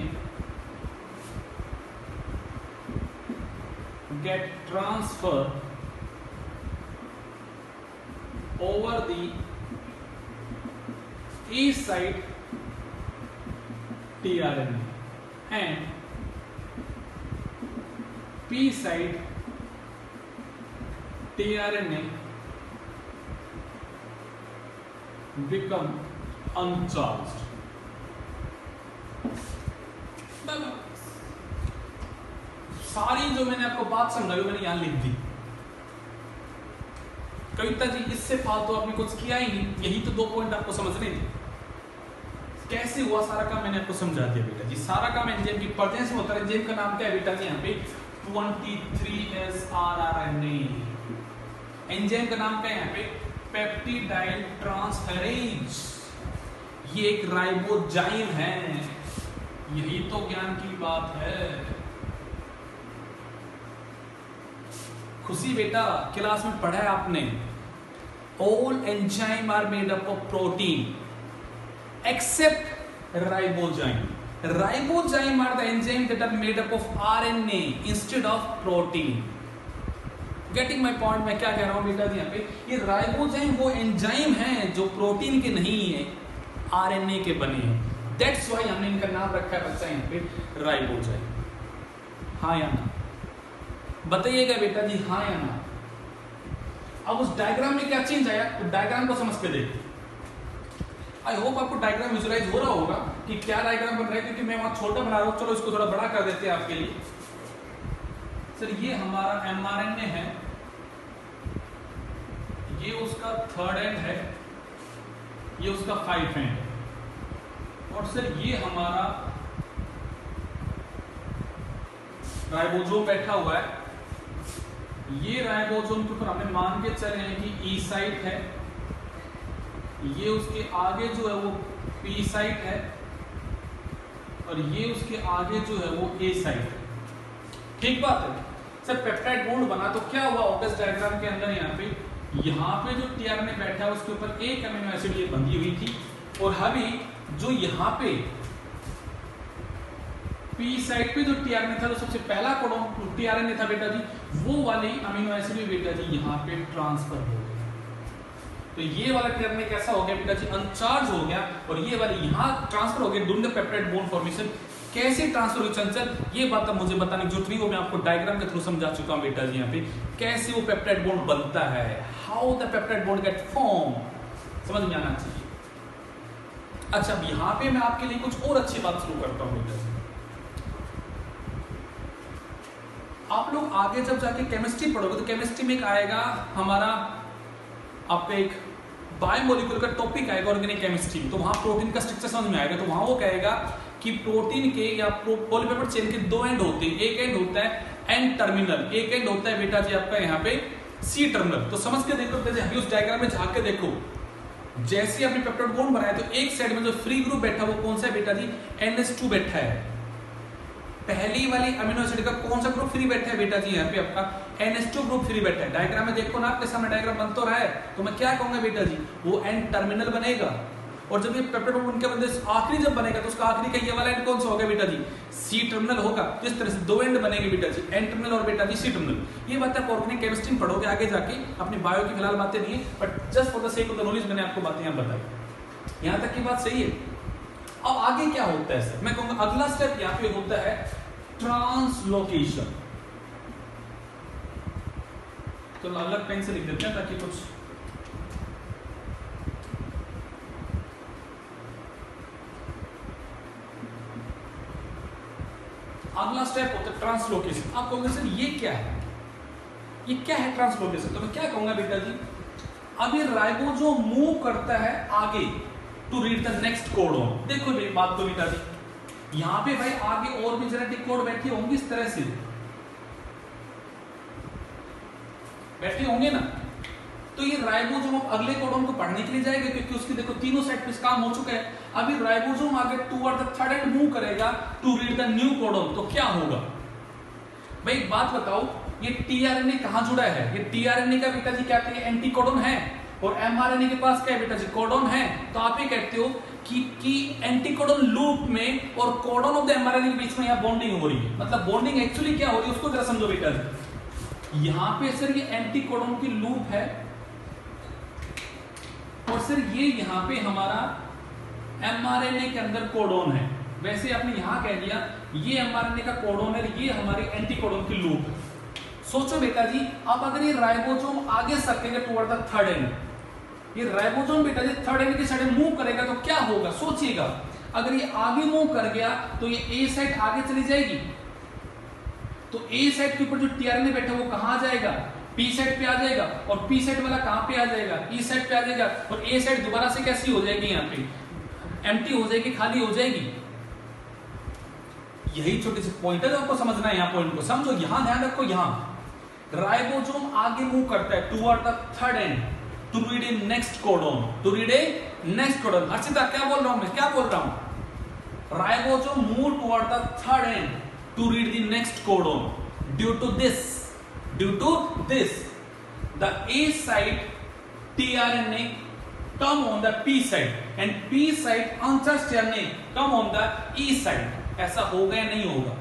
Speaker 1: get transferred over the E site tRNA and P site tRNA become uncharged। सारी जो मैंने आपको बात समझाई मैंने यहां लिख दी। कविता जी इससे फालतू आपने कुछ किया ही नहीं, यही तो 2 पॉइंट आपको समझने थे। कैसे हुआ सारा काम मैंने आपको समझा दिया बेटा जी। सारा काम एंजाइम की परतें से होता है। एंजाइम का नाम क्या है बेटा जी यहाँ पे, 23s rRNA। एंजाइम का नाम क्या है यहाँ पे, पेप्टिडाइल ट्रांसफेरेज। ये एक राइबोजाइम है, यही तो ज्ञान की बात है। खुशी बेटा क्लास में पढ़ा है आपने, all enzyme are made up of protein except ribozyme. Ribozyme are the enzymes that are made up of RNA instead of protein. Getting my point? मैं क्या कह रहा हूं बेटा जी यहाँ पे, ये राइबोजाइम वो एंजाइम हैं जो प्रोटीन के नहीं है, आरएनए के बने हैं. दैट्स वाई हमने इनका नाम रखा है बच्चा यहाँ पे राइबोजाइम. हाँ या ना बताइएगा बेटा जी, हाँ या ना. अब उस डायग्राम में क्या चेंज आया, तो डायग्राम को समझ के देखो. आई होप आपको डायग्राम विजुअलाइज हो रहा होगा कि क्या डायग्राम बन रहा है, क्योंकि मैं वहां छोटा बना रहा हूं. चलो इसको थोड़ा बड़ा कर देते हैं आपके लिए. सर ये हमारा एमआरएनए है, ये उसका थर्ड एंड है, ये उसका 5 एंड है, और सर ये हमारा राइबोसोम बैठा हुआ है. ये राइबोसोम के ऊपर हमने मान के चले हैं कि ई साइट है, ये उसके आगे जो है वो पी साइट है, और ये उसके आगे जो है वो ए साइट है. ठीक बात है. सर पेप्टाइड बॉन्ड बना तो क्या हुआ ऑगस्ट डायग्राम के अंदर, यहाँ पे जो टीआरएनए बैठा है उसके ऊपर एक अमीनो एसिड ये बंधी हुई थी, और अभी जो यहाँ पे पी साइड पे जो टीआरएनए था, जो सबसे पहला कोडोन टीआरएनए था बेटा जी, वो वाली अमीनो एसिड भी बेटा जी यहाँ पे ट्रांसफर हो गया. तो ये वाला टीआरएनए कैसा हो गया बेटा जी, अनचार्ज हो गया, और ये वाली यहाँ ट्रांसफर हो गया during the peptide bond formation. कैसे ट्रांसफर हुई चंचल, ये बात अब मुझे बताने की जरूरत नहीं, वो मैं आपको डायग्राम के थ्रू समझा चुका हूं बेटा जी यहाँ पे, कैसे वो पेप्टाइड बॉन्ड बनता है, how the peptide bond get form, समझ में आना चाहिए. अच्छा अब यहाँ पे मैं आपके लिए कुछ और अच्छी बात शुरू करता हूँ बेटा जी. आप लोग आगे जब जाके केमिस्ट्री पढ़ोगे तो केमिस्ट्री में एक आएगा हमारा आपका एक बायोमोलिक्यूल का टॉपिक आएगा ऑर्गेनिक केमिस्ट्री में, तो वहां प्रोटीन का स्ट्रक्चर समझ में आएगा. तो वहां वो कहेगा कि प्रोटीन के या पॉलीपेप्टाइड चेन के 2 एंड होते हैं. एक एंड होता है एन टर्मिनल, एक एंड होता है बेटा जी आपका यहाँ पे सी टर्मिनल. तो समझ के देखो बेटा जी, उस डायग्राम में झांक के देखो, जैसे आपने पेप्टाइड बॉन्ड बनाया तो एक साइड में जो फ्री ग्रुप बैठा वो कौन सा है बेटा जी, NH2 बैठा है. पहली वाली अमीनो एसिड का कौन सा ग्रुप फ्री बैठा है बेटा जी, यहाँ पे आपका NH2 ग्रुप फ्री बैठा है. डायग्राम में देखो ना, आपके सामने डायग्राम बन तो रहा है, तो मैं क्या कहूंगा बेटा जी, वो एन टर्मिनल बनेगा. और जब ये पेप्टाइड बॉन्ड के बंदे आखिरी जब बनेगा तो उसका आखिरी का ये वाला एंड कौन सा होगा बेटा जी, सी टर्मिनल होगा. तो इस तरह से 2 एंड बनेंगे बेटा जी, एन टर्मिनल और बेटा जी सी टर्मिनल. ये बात आप ऑर्गेनिक केमिस्ट्री में पढ़ोगे आगे जाके, अपनी बायो की फिलहाल बातें नहीं है, but just for the sake of the knowledge मैंने आपको बातें यहाँ बताई. यहाँ तक की बात सही है. अब आगे क्या होता है सर, मैं कहूंगा अगला स्टेप यहाँ पे होता है ट्रांसलोकेशन. तो अलग पेन से लिख देते हैं ताकि कुछ अगला स्टेप होता है ट्रांसलोकेशन. आप कहोगे सर ये क्या है, ये क्या है ट्रांसलोकेशन, तो मैं क्या कहूंगा बेटा जी, अब ये राइबोसोम मूव करता है आगे to read the next codon. देखो मेरी बात को बेटा जी, यहां पे भाई आगे और भी जेनेटिक कोड बैठे होंगे, इस तरह से बैठे होंगे ना. तो ये राइबोसोम अगले कोडोन को पढ़ने के लिए जाएगा, क्योंकि उसकी देखो तीनों साइड पे काम हो चुका है. अभी राइबोसोम आगे toward the third end move करेगा to read the new codon. तो क्या होगा भाई, एक बात बताओ, ये टीआरएनए कहां जुड़ा है, ये टीआरएनए का बेटा जी क्या कहते हैं, एंटी कोडोन है, और एमआरएनए के पास क्या है बेटा जी, कोडोन है. तो आप ये कहते हो कि एंटी कोडोन लूप में और कोडोन ऑफ द एमआरएनए के बीच में यहां बॉन्डिंग हो रही है. मतलब बॉन्डिंग एक्चुअली क्या हो रही है उसको जरा समझो बेटा जी. यहां पे सर ये एंटी कोडोन की लूप है, और सर ये यहां पे हमारा एमआरएनए के अंदर कोडोन है. वैसे आपने यहां कह दिया ये एमआरएनए का कोडोन है, ये हमारी एंटी कोडोन की लूप है. सोचो बेटा जी, अब अगर ये राइबोसोम आगे सरकेगा टुवर्ड द थर्ड एंड, ये राइबोसोम बेटा जी थर्ड एंड की साइड मूव करेगा तो क्या होगा, सोचिएगा. अगर ये आगे मूव कर गया तो ये ए साइड आगे चली जाएगी, तो ए साइड के ऊपर जो टीआरएनए बैठा वो कहां जाएगा, पी साइड पे आ जाएगा, और पी साइड वाला कहां पे आ जाएगा, ई साइड पे आ जाएगा, और ए साइड दोबारा से कैसी हो जाएगी, यहाँ पे एम्प्टी हो जाएगी, खाली हो जाएगी. यही छोटी सी पॉइंट है जो आपको समझना है. यहाँ पॉइंट को समझो, यहां ध्यान रखो. यहां राइबोसोम आगे मूव करता है toward the third end to read a next codon, to read a next codon. Harshita क्या बोल रहा हूं मैं, क्या बोल रहा हूं, ribosome move toward the third end to read the next codon. Due to this the A site tRNA come on the P side and P side uncharged tRNA come on the E side। ऐसा होगा या नहीं होगा?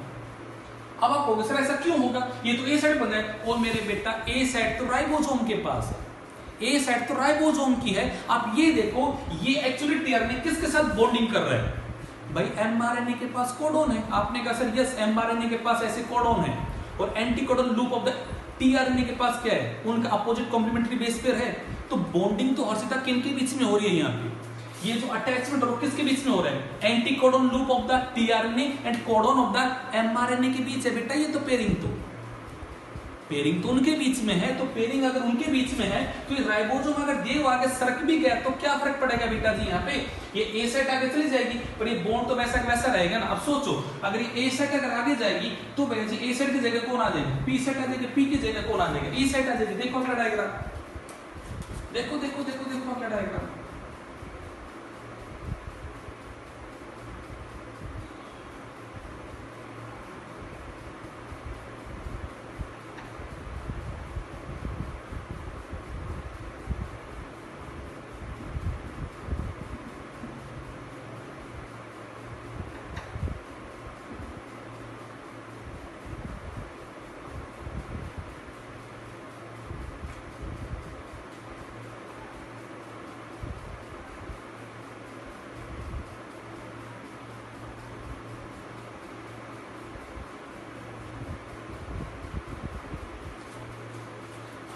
Speaker 1: अब आप कहोगे सर ऐसा क्यों होगा, ये तो ए साइड बन रहा है। और मेरे बेटा ए साइड तो राइबोसोम के पास है, ए साइड तो राइबोसोम की है। आप ये देखो ये एक्चुअली टीआरएनए किसके साथ बॉन्डिंग कर रहा है? भाई एमआरएनए के पास कोडोन है। आपने कहा सर यस एमआरएनए के पास ऐसे कोडोन है और anticodon loop of the tRNA के पास क्या है? उनका अपोजिट कॉम्प्लीमेंट्री बेस पेयर है। तो बॉन्डिंग तो हर्षिता किन के बीच में हो रही है? यहाँ पे ये जो अटैचमेंट है किसके बीच में हो रहा है? Anticodon loop of the tRNA and codon of the mRNA के बीच है बेटा। ये तो पेयरिंग तो उनके बीच में है। तो पेयरिंग अगर उनके बीच में है तो ये राइबोसोम अगर देव आगे सरक भी गया तो क्या फर्क पड़ेगा बेटा जी? यहाँ पे ये ए साइट आगे चली जाएगी पर ये बॉन्ड तो वैसा वैसा रहेगा ना। अब सोचो अगर ये ए साइट अगर आगे जाएगी तो भैया जी ए साइट की जगह कौन आ जाएगी? पी साइट आ जाएगी, पी की जगह कौन आ जाएगा? ई साइट आ जाएगी। देखो अपना डायग्राम, देखो देखो देखो देखो अपना डायग्राम।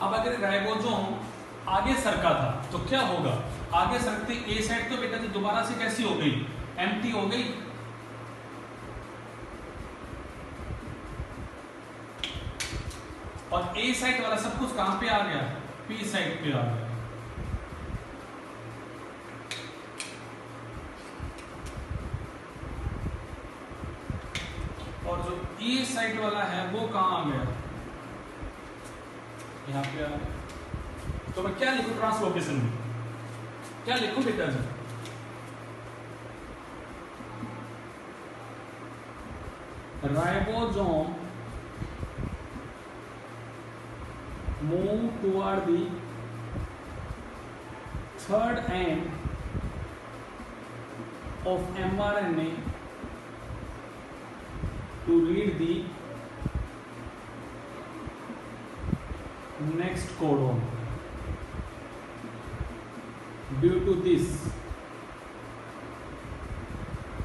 Speaker 1: अब अगर राइबोसोम आगे सरका था तो क्या होगा? आगे सरकते ए साइड तो बेटा जी दोबारा से कैसी हो गई? एम्प्टी हो गई। और ए साइड वाला सब कुछ कहां पे आ गया? पी साइड पे आ गया। और जो ए साइड वाला है वो कहां आ गया? यहाँ पे आ गया। तो मैं क्या लिखूं ट्रांसलोकेशन में? क्या लिखूं बेटा जी? Ribosome move toward the third end of mRNA to read the next codon. Due to this,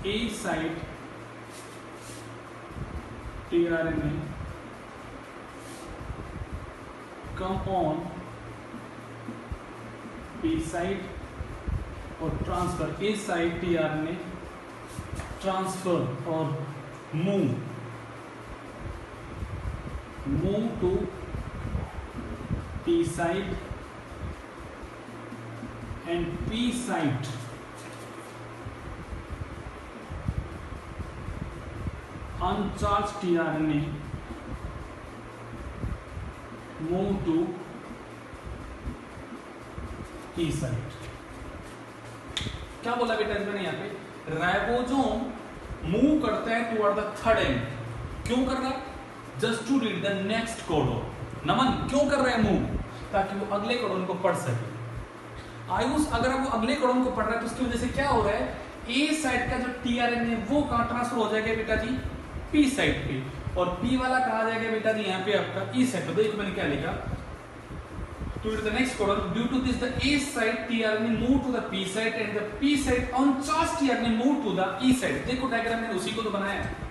Speaker 1: A site tRNA come on P site और transfer A site tRNA transfer और move to P site and P site uncharged tRNA move to E site। क्या बोला बेटा मैंने यहाँ पे? राइबोसोम मूव करता है टुवर्ड द थर्ड एंड। क्यों कर रहा है? Just to read the next codon. Naman क्यों कर रहे हैं मूव? ताकि वो अगले कोडोन को पढ़ सके। आयुष अगर वो अगले कोडोन को पढ़ रहा है तो उसकी वजह से क्या हो रहा है? ए साइड का जो टीआरएनए वो कहां ट्रांसफर हो जाएगा बेटा जी? पी साइड पे। और पी वाला कहा जाएगा बेटा जी यहाँ पे आपका ई साइड पे। देखो मैंने क्या लिखा? To read the next codon due to this the A side tRNA move to the P side and the P side uncharged tRNA move to the E side. देखो डायग्राम मैंने उसी को तो बनाया है।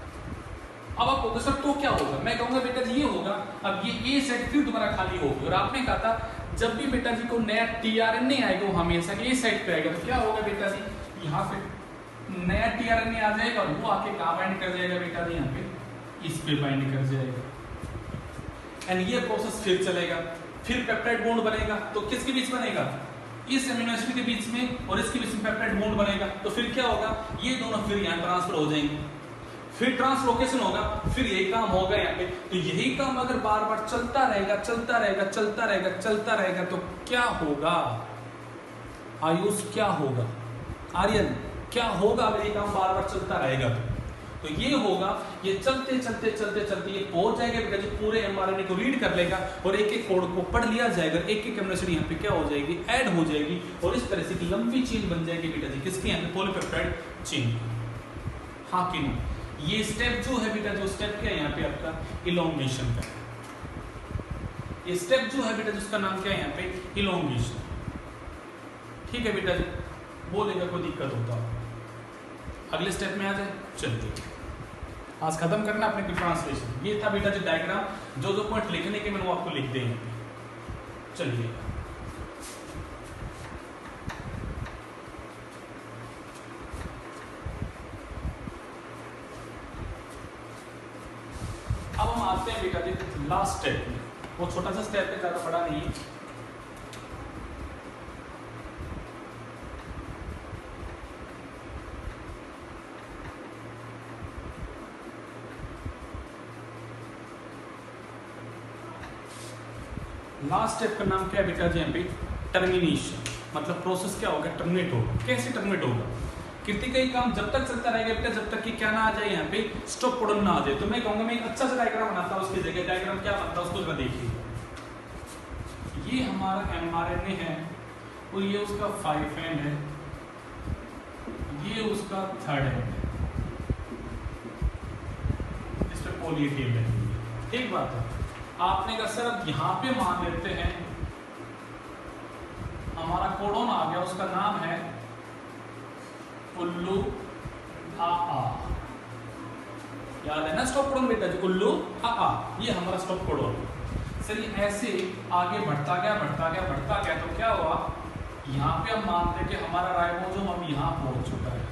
Speaker 1: अब आप कहोगे सर तो क्या होगा? मैं कहूंगा बेटा जी ये होगा। अब ये ए साइड फिर दोबारा खाली होगी और आपने कहा था जब भी बेटा जी को नया टीआरएनए आएगा वो हमेशा ए साइड पे आएगा। तो क्या होगा बेटा जी? यहाँ पे नया टीआरएनए आ जाएगा और वो आके कहाँ बाइंड कर जाएगा बेटा जी? यहाँ पे इस पे बाइंड कर जाएगा एंड ये प्रोसेस फिर चलेगा। फिर पेप्टाइड बॉन्ड बनेगा तो किसके बीच बनेगा? इस एमिनो एसिड के बीच में और इसके बीच में पेप्टाइड बॉन्ड बनेगा। तो फिर क्या होगा? ये दोनों फिर यहाँ ट्रांसफर हो जाएंगे, फिर ट्रांसलोकेशन होगा, फिर यही काम होगा यहाँ पे। तो यही काम अगर बार बार चलता रहेगा चलता रहेगा चलता रहेगा चलता रहेगा तो क्या होगा? आयुष क्या होगा? आर्यन क्या होगा अगर ये काम बार बार चलता रहेगा? तो ये होगा, ये चलते चलते चलते चलते ये पहुंच जाएगा बेटा जी पूरे एमआरएनए को रीड कर लेगा और एक एक कोड को पढ़ लिया जाएगा, एक एक अमीनो एसिड यहाँ पे क्या हो जाएगी, ऐड हो जाएगी और इस तरह से एक लंबी चेन बन जाएगी बेटा जी किसके यहाँ पे, पॉलीपेप्टाइड चेन। हाँ कि नहीं? ये स्टेप जो है बेटा, जो स्टेप क्या है यहाँ पे आपका, इलोंगेशन का। ये स्टेप जो है बेटा जिसका नाम क्या है यहाँ पे, इलोंगेशन। ठीक है बेटा जी, बोलेगा कोई दिक्कत होता हो अगले स्टेप में आ जाए। चलिए आज खत्म करना अपने की ट्रांसलेशन। ये था बेटा जी डायग्राम, जो जो पॉइंट लिखने के मैंने वो आपको लिख दें। चलिए अब हम आते हैं बेटा जी लास्ट स्टेप में। वो छोटा सा स्टेप है, ज्यादा बड़ा नहीं है। लास्ट स्टेप का नाम क्या है बेटा जी यहाँ पे, टर्मिनेशन। मतलब प्रोसेस क्या होगा, टर्मिनेट होगा। कैसे टर्मिनेट होगा, कृति का ही काम जब तक चलता रहेगा बेटा जब तक कि क्या ना आ जाए यहाँ पे, स्टॉप कोडन ना आ जाए। तो मैं कहूंगा मैं एक अच्छा सा डायग्राम बनाता हूँ, उसकी जगह डायग्राम क्या बनता है उसको जरा देखिए। ये हमारा एमआरएनए है और ये उसका 5 एंड है, ये उसका 3rd एंड है, इस पे पॉली ए टेल है। ठीक बात है। आपने कहा सर अब यहाँ पे मान लेते हैं हमारा कोडोन आ गया, उसका नाम है उल्लू आ। याद है ना स्टॉप कोडोन बेटा जी, उल्लू आ। ये हमारा स्टॉप कोडोन। सर ये ऐसे आगे बढ़ता गया बढ़ता गया बढ़ता गया, तो क्या हुआ, यहाँ पे हम मानते हैं कि हमारा राइबोसोम अब यहाँ पहुंच चुका है।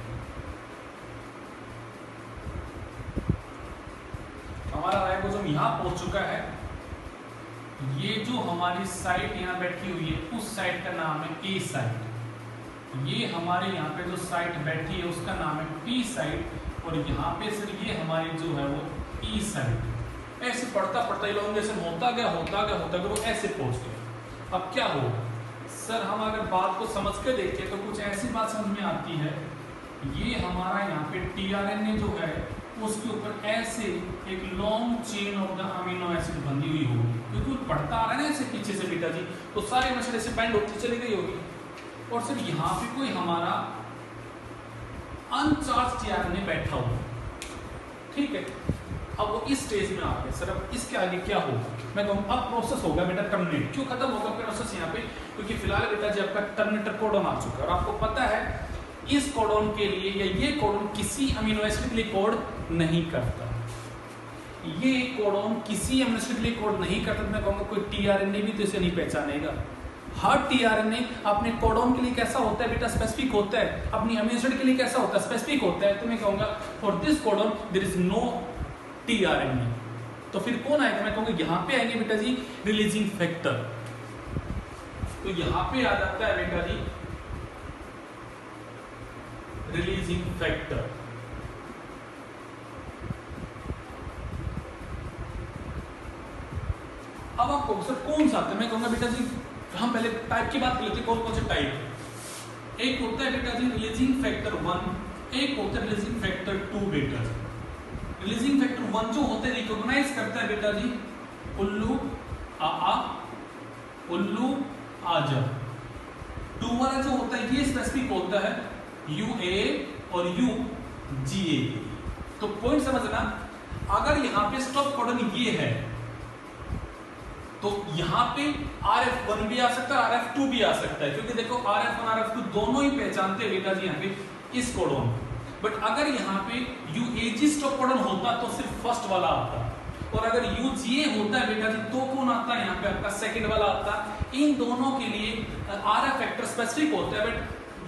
Speaker 1: हमारा राइबोसोम यहाँ पहुंच चुका है। ये जो हमारी साइट यहाँ बैठी हुई है उस साइट का नाम है ए साइट। ये हमारे यहाँ पे जो साइट बैठी है उसका नाम है पी साइट और यहाँ पे सर ये हमारी जो है वो ई साइट। ऐसे पढ़ता पढ़ता इलोंगेशन होता गया होता गया होता गया, वो ऐसे पहुंच गया। अब क्या होगा सर, हम अगर बात को समझ के देखें तो कुछ ऐसी बात समझ में आती है, ये हमारा यहाँ पे टीआरएनए जो है उसके ऊपर ऐसे एक long chain of the amino acid बंधी हुई होगी, क्योंकि वो बढ़ता आ रहा है ना ऐसे पीछे से बेटा जी, तो सारे अमीनो एसिड ऐसे बाइंड होती चली गई होगी। और सिर्फ यहाँ पे कोई हमारा अनचार्ज टीआरएनए बैठा हुआ, ठीक है। अब वो इस स्टेज में आ गए। सर अब इसके आगे क्या होगा, मैं कहूँ अब प्रोसेस होगा बेटा टर्मिनेट। क्यों खत्म होगा प्रोसेस यहाँ पे, क्योंकि फिलहाल बेटा जी आपका टर्मिनेटर कोडोन आ चुका है और आपको पता है इस कोडोन के लिए या ये कोडोन किसी अमीनो एसिड के लिए कोड नहीं करता। ये कोडोन किसी अमीनो एसिड के लिए कोड नहीं करता। मैं कहूँगा कोई टीआरएनए भी तो इसे नहीं पहचानेगा। हर टीआरएनए अपने कोडोन के लिए कैसा होता है बेटा, स्पेसिफिक होता है। अपनी अमीनो एसिड के लिए कैसा होता है, स्पेसिफिक होता है। तो मैं कहूँगा for this codon there is no tRNA. तो फिर कौन आएगा, मैं कहूँगा यहाँ पे आएंगे बेटा जी रिलीजिंग फैक्टर। तो यहाँ पे आ जाता है बेटा जी रिलीजिंग फैक्टर। अब आपको सर कौन सा आता है, मैं कहूंगा बेटा जी हम पहले टाइप की बात कर लेते हैं, कौन कौन से टाइप। एक होता है बेटा जी रिलीजिंग फैक्टर 1, एक होता है रिलीजिंग फैक्टर 2 बेटा जी। रिलीजिंग फैक्टर 1 जो होते हैं रिकॉग्नाइज करता है बेटा जी उल्लू आ, उल्लू आजा। 2 वाला जो होता है ये स्पेसिफिक होता है UA और UGA। तो पॉइंट समझना, अगर यहां पे स्टॉप कोडन ये है तो यहां पे RF1 भी आ सकता है, RF2 भी आ सकता है, क्योंकि देखो RF1 RF2 दोनों ही पहचानते हैं बेटा जी यहाँ पे इस कोडोन। बट अगर यहाँ पे UAG स्टॉप कोडन होता तो सिर्फ फर्स्ट वाला आता, और अगर UGA होता है बेटा जी तो कौन आता है यहाँ पे आपका सेकंड वाला आता। इन दोनों के लिए RF फैक्टर स्पेसिफिक होता है, बट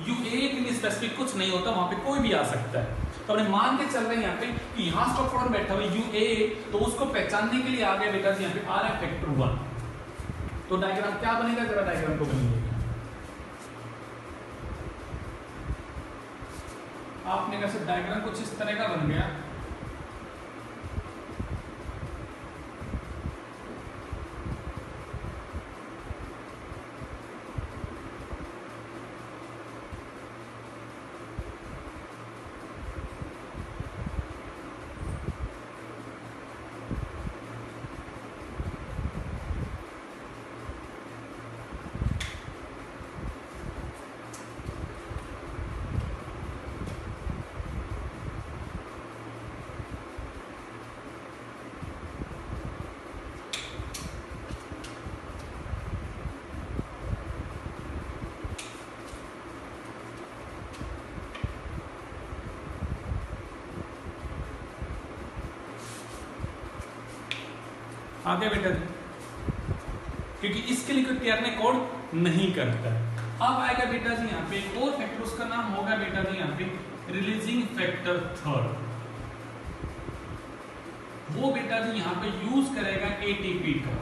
Speaker 1: UAA के लिए स्पेसिफिक कुछ नहीं होता, वहां पे कोई भी आ सकता है। तो हमने मान के चल रहे हैं यहाँ पे कि यहाँ स्टॉप कोडन बैठा हुआ UAA, तो उसको पहचानने के लिए आ गया बेटा जी यहाँ पे RF फैक्टर 1। तो डायग्राम क्या बनेगा, जरा डायग्राम को बनेगा। आपने कहा सर डायग्राम कुछ इस तरह का बन गया। आ गया बेटा जी, क्योंकि इसके लिए कोई टीआरएनए कोड नहीं करता है। अब आएगा बेटा जी यहाँ पे एक और फैक्टर, उसका नाम होगा बेटा जी यहाँ पे रिलीजिंग फैक्टर थर्ड। वो बेटा जी यहाँ पे यूज करेगा एटीपी का।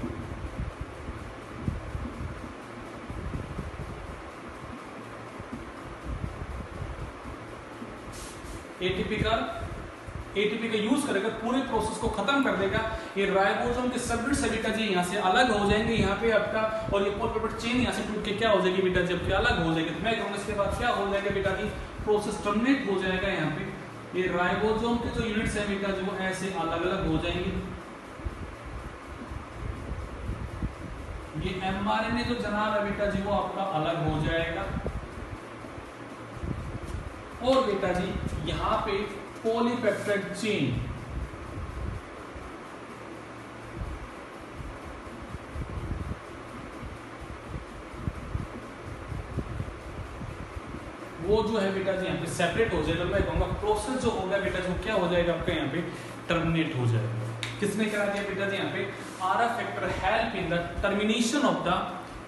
Speaker 1: एटीपी का यूज करेगा, पूरे प्रोसेस को खत्म कर देगा। ये राइबोसोम के सबसेट बेटा जी यहाँ से अलग हो जाएंगे यहाँ पे आपका, और ये पॉलीपेप्टाइड चेन यहाँ से टूट के क्या हो जाएगी बेटा, जबकि अलग हो जाएगी। तो मैं कहूँगा इसके बाद क्या हो जाएगा बेटा जी, प्रोसेस टर्मिनेट हो जाएगा। यहाँ पे ये राइबोसोम के जो यूनिट्स है बेटा जो ऐसे अलग अलग हो जाएंगे। ये एमआरएनए जो जनाब है बेटा जी वो आपका अलग हो जाएगा। और बेटा जी यहाँ पे पॉलीपेप्टाइड चेन वो जो है बेटा जी यहाँ पे सेपरेट हो जाएगा। मैं कहूँगा प्रोसेस जो होगा बेटा जो क्या हो जाएगा आपका यहाँ पे टर्मिनेट हो जाएगा। किसने करा दिया बेटा जी यहाँ पे, RF factor help in the termination of the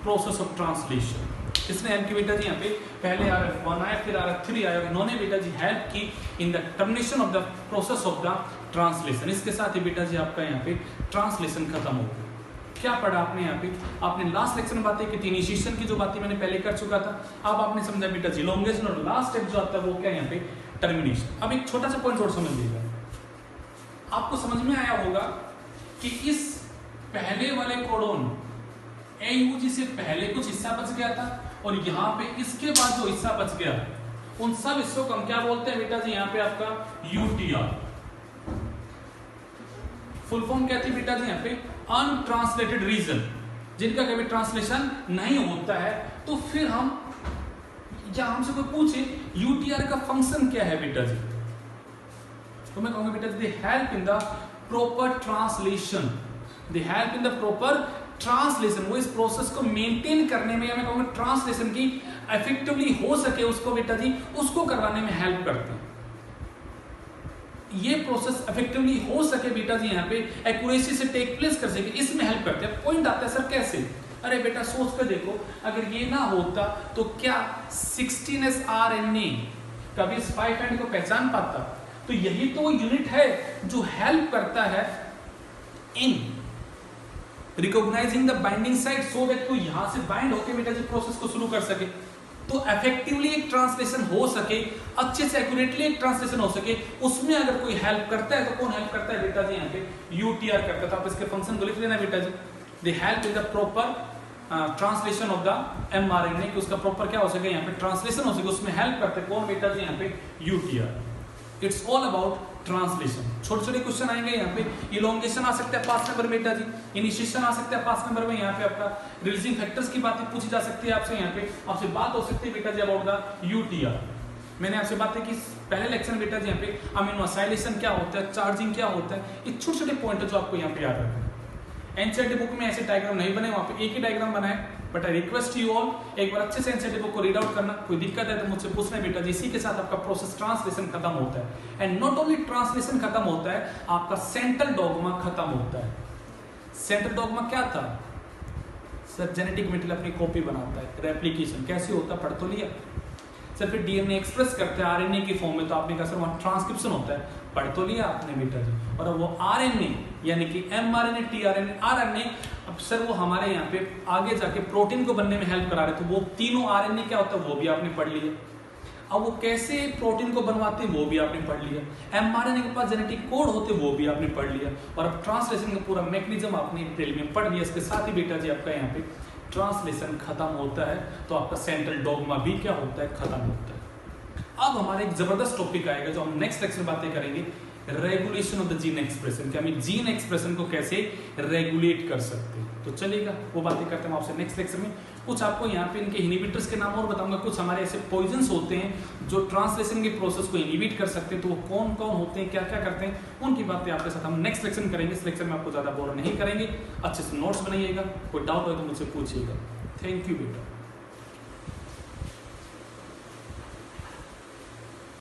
Speaker 1: process of translation. किसने हेल्प की बेटा जी यहाँ पे, पहले RF1 आया फिर RF3 आया, इन्होंने बेटा जी हेल्प की in the termination of the process of the translation. इसके साथ ही बेटा जी आपका यहाँ पे ट्रांसलेशन खत्म हो गया। क्या पढ़ा आपने यहाँ पे, आपने लास्ट लेक्चर में बातें की थी, इनिशिएशन की जो बातें मैंने पहले कर चुका था। अब आपने समझा बेटा जी इलोंगेशन और लास्ट स्टेप जो आता है वो क्या है यहाँ पे टर्मिनेशन। अब एक छोटा सा पॉइंट और समझ लीजिएगा, आपको समझ में आया होगा कि इस पहले वाले कोडोन AUG से पहले कुछ हिस्सा बच गया था, और यहाँ पे इसके बाद जो हिस्सा बच गया उन सब हिस्सों को हम क्या बोलते हैं बेटा जी यहाँ पे आपका UTR। फुल फॉर्म क्या थी बेटा जी यहाँ पे, अनट्रांसलेटेड रीजन, जिनका कभी ट्रांसलेशन नहीं होता है। तो फिर हम या हमसे कोई पूछे UTR का फंक्शन क्या है बेटा जी, तो मैं कहूंगा बेटा दे help in the proper translation, they help in the proper translation. वो इस प्रोसेस को मेंटेन करने में, या मैं कहूंगा ट्रांसलेशन की इफेक्टिवली हो सके उसको बेटा जी उसको करवाने में हेल्प करते हैं। ये प्रोसेस इफेक्टिवली हो सके बेटा जी यहाँ पे एक्यूरेसी से टेक प्लेस कर सके, इसमें हेल्प करते हैं। पॉइंट आता है सर कैसे, अरे बेटा सोच कर देखो, अगर ये ना होता तो क्या 16S RNA कभी इस 5 एंड को पहचान पाता? तो यही तो यूनिट है जो हेल्प करता है in recognizing the binding site, so that वो यहां से बाइंड होकर बेटा जी प्रोसेस को शुरू कर सके। तो इफेक्टिवली एक ट्रांसलेशन हो सके, अच्छे से एक्यूरेटली एक ट्रांसलेशन हो सके, उसमें अगर कोई हेल्प करता है तो कौन हेल्प करता है बेटा जी यहाँ पे UTR करता है। तो आप इसके फंक्शन को लिख लेना बेटा जी, they help in the proper translation of the mRNA, कि उसका प्रॉपर क्या हो सके यहाँ पे ट्रांसलेशन हो सके, उसमें हेल्प करते हैं कौन बेटा जी यहाँ पे UTR। It's all about translation. छोटे छोटे क्वेश्चन आएंगे यहाँ पे, इलोंगेशन आ सकता है 5 नंबर बेटा जी, इनिशिएशन आ सकता है 5 नंबर में, यहाँ पे आपका रिलीजिंग फैक्टर्स की बातें पूछी जा सकती है आपसे, यहाँ पे आपसे बात हो सकती है बेटा जी अबाउट द UTR। मैंने आपसे बातें की पहले लेक्चर बेटा जी यहाँ पे अमीनो एसाइलेशन क्या होता है, चार्जिंग क्या होता है, ये छोटे छोटे पॉइंट है जो आपको यहाँ पे याद रखना है। एनसीईआरटी बुक में ऐसे डायग्राम नहीं बने, वहाँ पे एक ही डायग्राम बना है, but I request you all एक बार अच्छे से एनसीईआरटी बुक को रीड आउट करना। कोई दिक्कत है तो मुझसे पूछना बेटा जी। इसी के साथ आपका प्रोसेस ट्रांसलेशन खत्म होता है, एंड नॉट ओनली ट्रांसलेशन खत्म होता है, आपका सेंट्रल डॉगमा खत्म होता है। सेंट्रल डॉगमा क्या था सर, जेनेटिक मटेरियल अपनी कॉपी बनाता है, रेप्लिकेशन कैसे होता है पढ़ तो लिया सर। फिर डीएनए एक्सप्रेस करते हैं आरएनए की फॉर्म में, तो आपने कहा सर वहाँ ट्रांसक्रिप्शन होता है, पढ़ तो लिया आपने बेटा जी। और अब वो आरएनए यानी कि एमआरएनए, टीआरएनए, आरएनए, अब सर वो हमारे यहाँ पे आगे जाके प्रोटीन को बनने में हेल्प करा रहे, तो वो तीनों आरएनए क्या होता है वो भी आपने पढ़ लिया। अब वो कैसे प्रोटीन को बनवाते हैं वो भी आपने पढ़ लिया। एमआरएनए के पास जेनेटिक कोड होते वो भी आपने पढ़ लिया, और अब ट्रांसलेशन का पूरा मैकेनिज्म आपने अप्रैल में पढ़ लिया। इसके साथ ही बेटा जी आपका यहाँ पे ट्रांसलेशन खत्म होता है, तो आपका सेंट्रल डॉगमा भी क्या होता है खत्म होता है। अब हमारा एक जबरदस्त टॉपिक आएगा जो हम नेक्स्ट लेक्चर में बातें करेंगे, regulation of the gene expression, कि हम जीन एक्सप्रेशन को कैसे रेगुलेट कर सकते हैं। तो चलेगा वो बातें करते हैं आपसे नेक्स्ट लेक्चर में। कुछ आपको यहाँ पे इनके इनहिबिटर्स के नाम और बताऊंगा, कुछ हमारे ऐसे पॉइजन्स होते हैं जो ट्रांसलेशन के प्रोसेस को इनहिबिट कर सकते हैं, तो वो कौन कौन होते हैं, क्या क्या करते हैं, उनकी बातें आपके साथ हम नेक्स्ट लेक्चर में करेंगे। इस लेक्चर में आपको ज़्यादा बोर नहीं करेंगे, अच्छे से नोट्स बनाइएगा, कोई डाउट हो तो मुझसे पूछिएगा। थैंक यू बेटा।